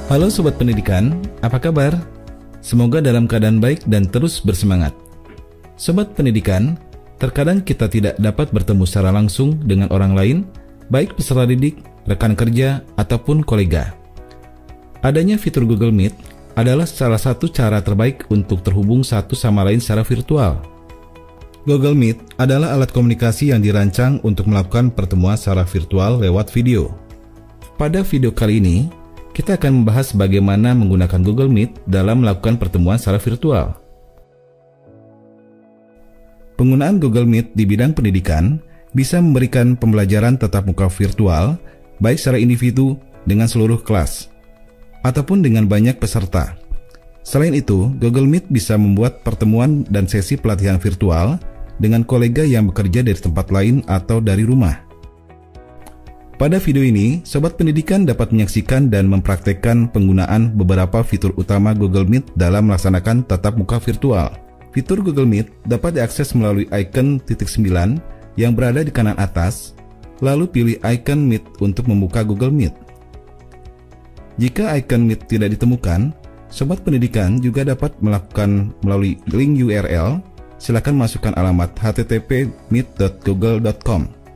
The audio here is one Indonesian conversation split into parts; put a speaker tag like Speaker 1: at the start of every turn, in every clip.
Speaker 1: Halo Sobat Pendidikan, apa kabar? Semoga dalam keadaan baik dan terus bersemangat. Sobat Pendidikan, terkadang kita tidak dapat bertemu secara langsung dengan orang lain, baik peserta didik, rekan kerja, ataupun kolega. Adanya fitur Google Meet adalah salah satu cara terbaik untuk terhubung satu sama lain secara virtual. Google Meet adalah alat komunikasi yang dirancang untuk melakukan pertemuan secara virtual lewat video. Pada video kali ini, kita akan membahas bagaimana menggunakan Google Meet dalam melakukan pertemuan secara virtual. Penggunaan Google Meet di bidang pendidikan bisa memberikan pembelajaran tatap muka virtual, baik secara individu dengan seluruh kelas, ataupun dengan banyak peserta. Selain itu, Google Meet bisa membuat pertemuan dan sesi pelatihan virtual dengan kolega yang bekerja dari tempat lain atau dari rumah. Pada video ini, Sobat Pendidikan dapat menyaksikan dan mempraktekkan penggunaan beberapa fitur utama Google Meet dalam melaksanakan tatap muka virtual. Fitur Google Meet dapat diakses melalui icon .9 yang berada di kanan atas, lalu pilih icon Meet untuk membuka Google Meet. Jika icon Meet tidak ditemukan, Sobat Pendidikan juga dapat melakukan melalui link URL. Silakan masukkan alamat http://meet.google.com.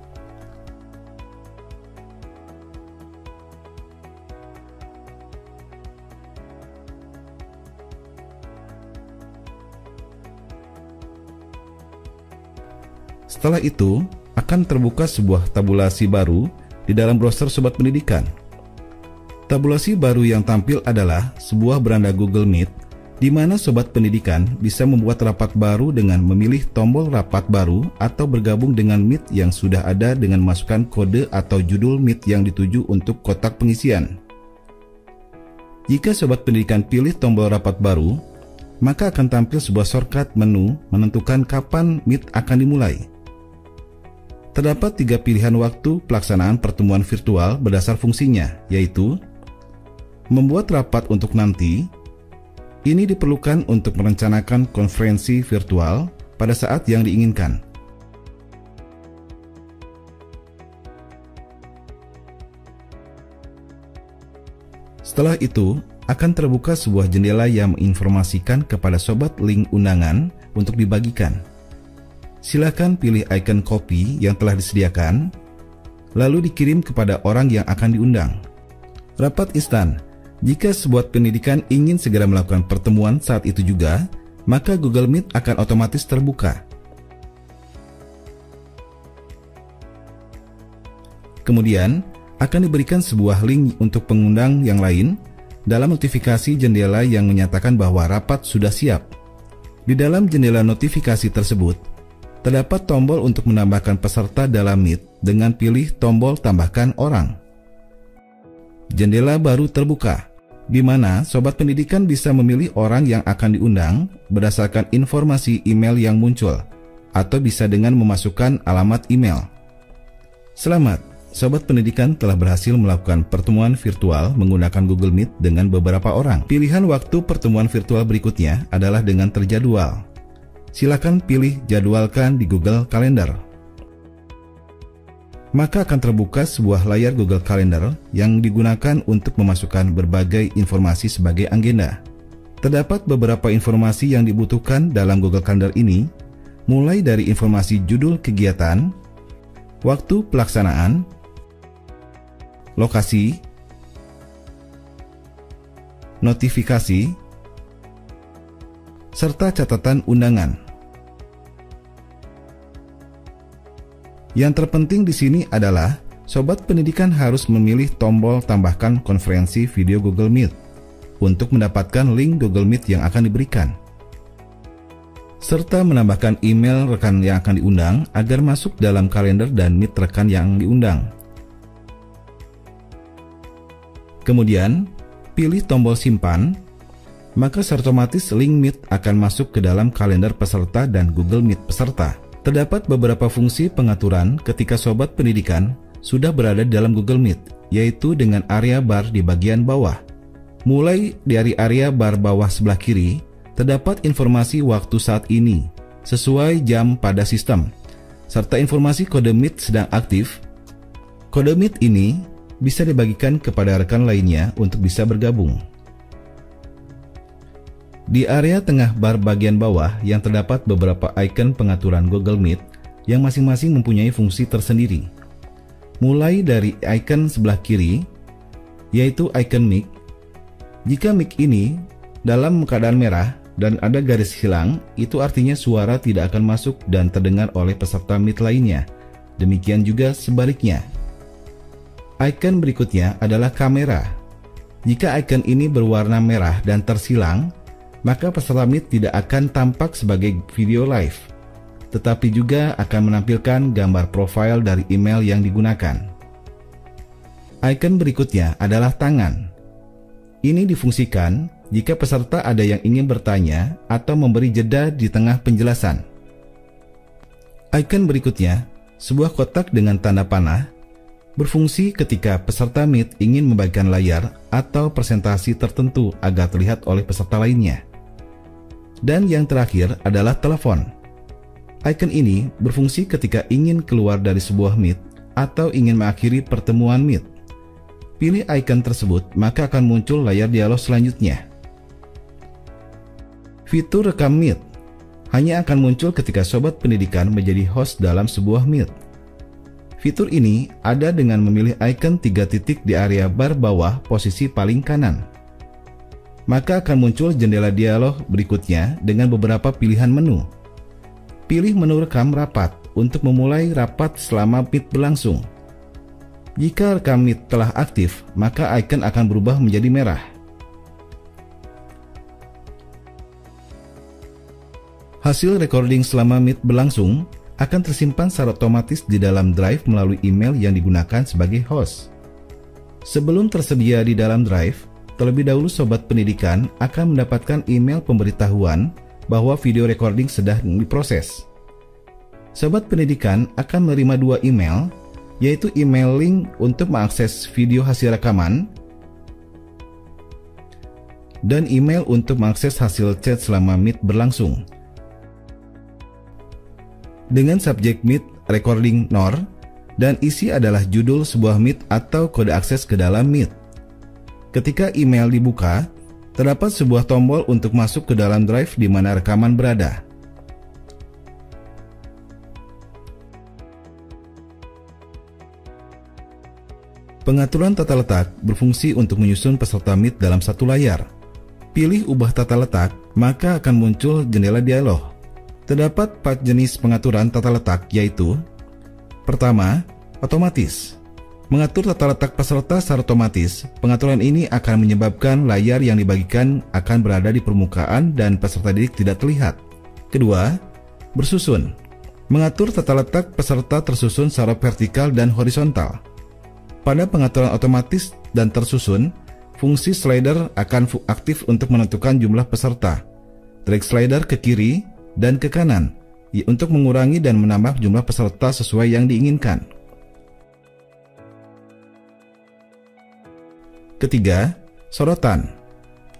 Speaker 1: Setelah itu, akan terbuka sebuah tabulasi baru di dalam browser Sobat Pendidikan. Tabulasi baru yang tampil adalah sebuah beranda Google Meet, di mana Sobat Pendidikan bisa membuat rapat baru dengan memilih tombol rapat baru atau bergabung dengan Meet yang sudah ada dengan memasukkan kode atau judul Meet yang dituju untuk kotak pengisian. Jika Sobat Pendidikan pilih tombol rapat baru, maka akan tampil sebuah shortcut menu menentukan kapan Meet akan dimulai. Terdapat 3 pilihan waktu pelaksanaan pertemuan virtual berdasar fungsinya, yaitu membuat rapat untuk nanti. Ini diperlukan untuk merencanakan konferensi virtual pada saat yang diinginkan. Setelah itu, akan terbuka sebuah jendela yang menginformasikan kepada sobat link undangan untuk dibagikan. Silakan pilih icon copy yang telah disediakan, lalu dikirim kepada orang yang akan diundang. Rapat instan. Jika sebuah pendidikan ingin segera melakukan pertemuan saat itu juga, maka Google Meet akan otomatis terbuka. Kemudian, akan diberikan sebuah link untuk pengundang yang lain dalam notifikasi jendela yang menyatakan bahwa rapat sudah siap. Di dalam jendela notifikasi tersebut, terdapat tombol untuk menambahkan peserta dalam Meet dengan pilih tombol tambahkan orang. Jendela baru terbuka, di mana Sobat Pendidikan bisa memilih orang yang akan diundang berdasarkan informasi email yang muncul, atau bisa dengan memasukkan alamat email. Selamat, Sobat Pendidikan telah berhasil melakukan pertemuan virtual menggunakan Google Meet dengan beberapa orang. Pilihan waktu pertemuan virtual berikutnya adalah dengan terjadwal. Silakan pilih jadwalkan di Google Calendar. Maka akan terbuka sebuah layar Google Calendar yang digunakan untuk memasukkan berbagai informasi sebagai agenda. Terdapat beberapa informasi yang dibutuhkan dalam Google Calendar ini, mulai dari informasi judul kegiatan, waktu pelaksanaan, lokasi, notifikasi, serta catatan undangan. Yang terpenting di sini adalah Sobat Pendidikan harus memilih tombol tambahkan konferensi video Google Meet untuk mendapatkan link Google Meet yang akan diberikan, serta menambahkan email rekan yang akan diundang agar masuk dalam kalender dan Meet rekan yang diundang. Kemudian, pilih tombol simpan, maka secara otomatis link Meet akan masuk ke dalam kalender peserta dan Google Meet peserta. Terdapat beberapa fungsi pengaturan ketika Sobat Pendidikan sudah berada di dalam Google Meet, yaitu dengan area bar di bagian bawah. Mulai dari area bar bawah sebelah kiri, terdapat informasi waktu saat ini, sesuai jam pada sistem, serta informasi kode Meet sedang aktif. Kode Meet ini bisa dibagikan kepada rekan lainnya untuk bisa bergabung. Di area tengah bar bagian bawah yang terdapat beberapa icon pengaturan Google Meet yang masing-masing mempunyai fungsi tersendiri. Mulai dari icon sebelah kiri, yaitu icon mic. Jika mic ini dalam keadaan merah dan ada garis hilang, itu artinya suara tidak akan masuk dan terdengar oleh peserta Meet lainnya. Demikian juga sebaliknya. Icon berikutnya adalah kamera. Jika icon ini berwarna merah dan tersilang, maka peserta Meet tidak akan tampak sebagai video live, tetapi juga akan menampilkan gambar profil dari email yang digunakan. Icon berikutnya adalah tangan. Ini difungsikan jika peserta ada yang ingin bertanya atau memberi jeda di tengah penjelasan. Icon berikutnya, sebuah kotak dengan tanda panah, berfungsi ketika peserta Meet ingin membagikan layar atau presentasi tertentu agar terlihat oleh peserta lainnya. Dan yang terakhir adalah telepon. Icon ini berfungsi ketika ingin keluar dari sebuah Meet atau ingin mengakhiri pertemuan Meet. Pilih icon tersebut, maka akan muncul layar dialog selanjutnya. Fitur rekam Meet hanya akan muncul ketika sobat pendidikan menjadi host dalam sebuah Meet. Fitur ini ada dengan memilih icon 3 titik di area bar bawah posisi paling kanan. Maka akan muncul jendela dialog berikutnya dengan beberapa pilihan menu. Pilih menu rekam rapat untuk memulai rapat selama Meet berlangsung. Jika rekam Meet telah aktif, maka icon akan berubah menjadi merah. Hasil recording selama Meet berlangsung akan tersimpan secara otomatis di dalam Drive melalui email yang digunakan sebagai host. Sebelum tersedia di dalam Drive, terlebih dahulu sobat pendidikan akan mendapatkan email pemberitahuan bahwa video recording sedang diproses. Sobat pendidikan akan menerima 2 email, yaitu email link untuk mengakses video hasil rekaman dan email untuk mengakses hasil chat selama Meet berlangsung. Dengan subjek Meet recording NOR dan isi adalah judul sebuah Meet atau kode akses ke dalam Meet. Ketika email dibuka, terdapat sebuah tombol untuk masuk ke dalam Drive di mana rekaman berada. Pengaturan tata letak berfungsi untuk menyusun peserta Meet dalam satu layar. Pilih ubah tata letak, maka akan muncul jendela dialog. Terdapat 4 jenis pengaturan tata letak, yaitu: pertama, otomatis. Mengatur tata letak peserta secara otomatis. Pengaturan ini akan menyebabkan layar yang dibagikan akan berada di permukaan dan peserta didik tidak terlihat. Kedua, bersusun. Mengatur tata letak peserta tersusun secara vertikal dan horizontal. Pada pengaturan otomatis dan tersusun, fungsi slider akan aktif untuk menentukan jumlah peserta. Drag slider ke kiri dan ke kanan untuk mengurangi dan menambah jumlah peserta sesuai yang diinginkan. Ketiga, sorotan.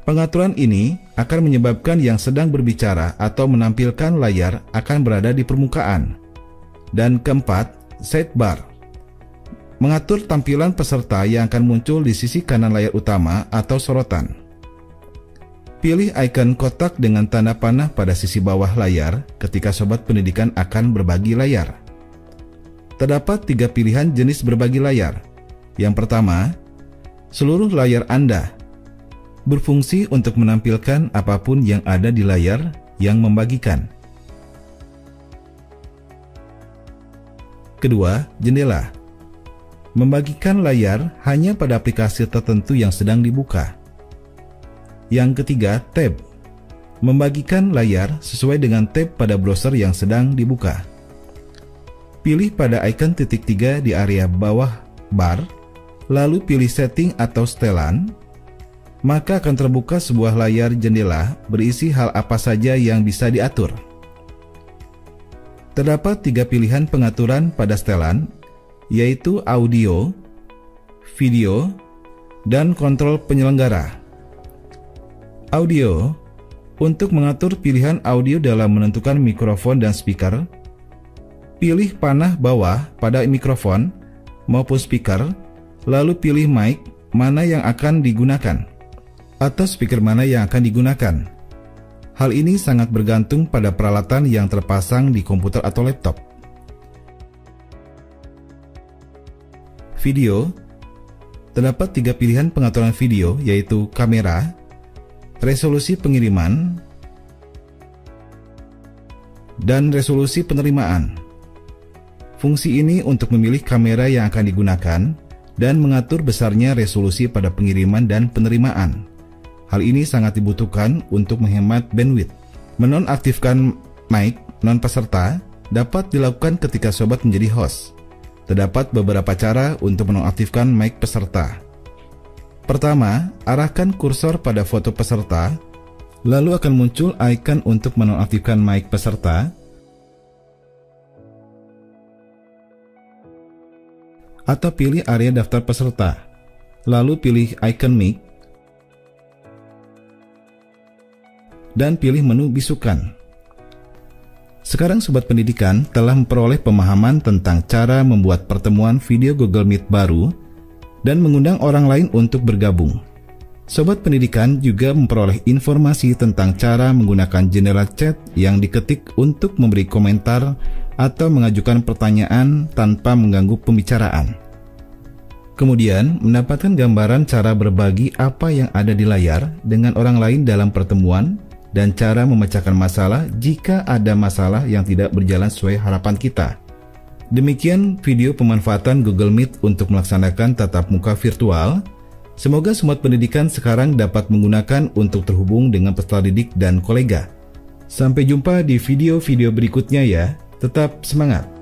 Speaker 1: Pengaturan ini akan menyebabkan yang sedang berbicara atau menampilkan layar akan berada di permukaan. Dan keempat, sidebar. Mengatur tampilan peserta yang akan muncul di sisi kanan layar utama atau sorotan. Pilih icon kotak dengan tanda panah pada sisi bawah layar ketika sobat pendidikan akan berbagi layar. Terdapat 3 pilihan jenis berbagi layar. Yang pertama, seluruh layar Anda. Berfungsi untuk menampilkan apapun yang ada di layar yang membagikan. Kedua, jendela. Membagikan layar hanya pada aplikasi tertentu yang sedang dibuka. Yang ketiga, tab. Membagikan layar sesuai dengan tab pada browser yang sedang dibuka. Pilih pada icon titik 3 di area bawah bar, lalu pilih setting atau setelan, maka akan terbuka sebuah layar jendela berisi hal apa saja yang bisa diatur. Terdapat 3 pilihan pengaturan pada setelan, yaitu audio, video, dan kontrol penyelenggara. Audio, untuk mengatur pilihan audio dalam menentukan mikrofon dan speaker, pilih panah bawah pada mikrofon maupun speaker, lalu pilih mic mana yang akan digunakan atau speaker mana yang akan digunakan. Hal ini sangat bergantung pada peralatan yang terpasang di komputer atau laptop. Video. Terdapat 3 pilihan pengaturan video, yaitu kamera, resolusi pengiriman, dan resolusi penerimaan. Fungsi ini untuk memilih kamera yang akan digunakan dan mengatur besarnya resolusi pada pengiriman dan penerimaan. Hal ini sangat dibutuhkan untuk menghemat bandwidth. Menonaktifkan mic non-peserta dapat dilakukan ketika sobat menjadi host. Terdapat beberapa cara untuk menonaktifkan mic peserta. Pertama, arahkan kursor pada foto peserta, lalu akan muncul icon untuk menonaktifkan mic peserta. Atau pilih area daftar peserta, lalu pilih icon mic, dan pilih menu bisukan. Sekarang Sobat Pendidikan telah memperoleh pemahaman tentang cara membuat pertemuan video Google Meet baru dan mengundang orang lain untuk bergabung. Sobat Pendidikan juga memperoleh informasi tentang cara menggunakan jendela chat yang diketik untuk memberi komentar atau mengajukan pertanyaan tanpa mengganggu pembicaraan. Kemudian, mendapatkan gambaran cara berbagi apa yang ada di layar dengan orang lain dalam pertemuan dan cara memecahkan masalah jika ada masalah yang tidak berjalan sesuai harapan kita. Demikian video pemanfaatan Google Meet untuk melaksanakan tatap muka virtual. Semoga Sobat Pendidikan sekarang dapat menggunakan untuk terhubung dengan peserta didik dan kolega. Sampai jumpa di video-video berikutnya ya. Tetap semangat!